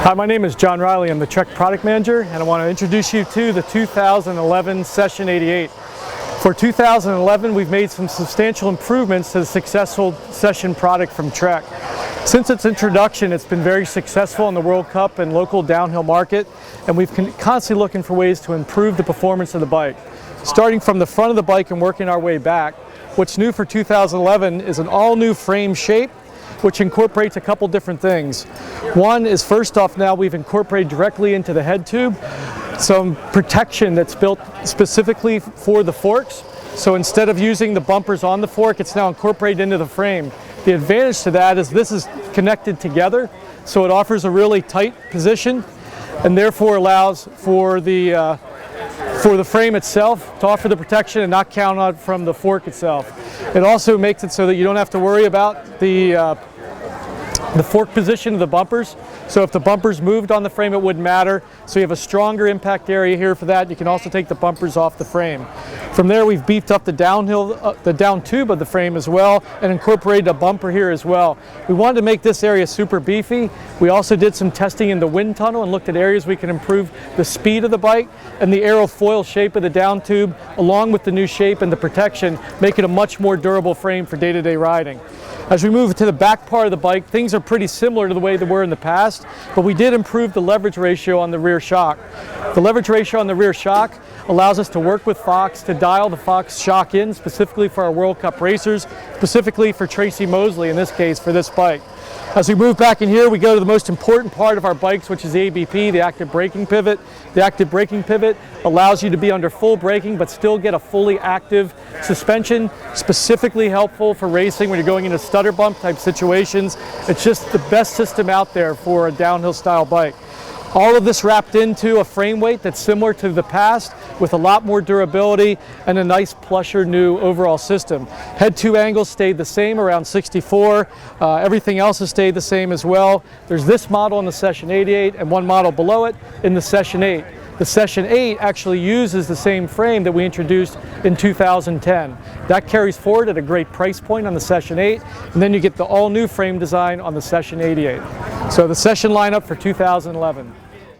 Hi, my name is John Riley. I'm the Trek Product Manager, and I want to introduce you to the 2011 Session 88. For 2011, we've made some substantial improvements to the successful Session product from Trek. Since its introduction, it's been very successful in the World Cup and local downhill market, and we've constantly looking for ways to improve the performance of the bike. Starting from the front of the bike and working our way back, what's new for 2011 is an all-new frame shape, which incorporates a couple different things. One is, first off, now we've incorporated directly into the head tube some protection that's built specifically for the forks. So instead of using the bumpers on the fork, it's now incorporated into the frame. The advantage to that is this is connected together, so it offers a really tight position and therefore allows for the frame itself to offer the protection and not count on it from the fork itself. It also makes it so that you don't have to worry about the fork position of the bumpers. So if the bumpers moved on the frame, it wouldn't matter. So you have a stronger impact area here for that. You can also take the bumpers off the frame. From there, we've beefed up the down tube of the frame as well and incorporated a bumper here as well. We wanted to make this area super beefy. We also did some testing in the wind tunnel and looked at areas we can improve the speed of the bike, and the aerofoil shape of the down tube, along with the new shape and the protection, make it a much more durable frame for day-to-day riding. As we move to the back part of the bike, things are pretty similar to the way they were in the past, but we did improve the leverage ratio on the rear shock. The leverage ratio on the rear shock allows us to work with Fox to dial the Fox shock in, specifically for our World Cup racers, specifically for Tracy Mosley in this case for this bike. As we move back in here, we go to the most important part of our bikes, which is the ABP, the active braking pivot. The active braking pivot allows you to be under full braking but still get a fully active suspension, specifically helpful for racing when you're going into stutter bump type situations. It's just the best system out there for a downhill style bike. All of this wrapped into a frame weight that's similar to the past with a lot more durability and a nice plusher new overall system. Head tube angles stayed the same around 64. Everything else has stayed the same as well. There's this model in the Session 88 and one model below it in the Session 8. The Session 8 actually uses the same frame that we introduced in 2010. That carries forward at a great price point on the Session 8, and then you get the all-new frame design on the Session 88. So the Session lineup for 2011.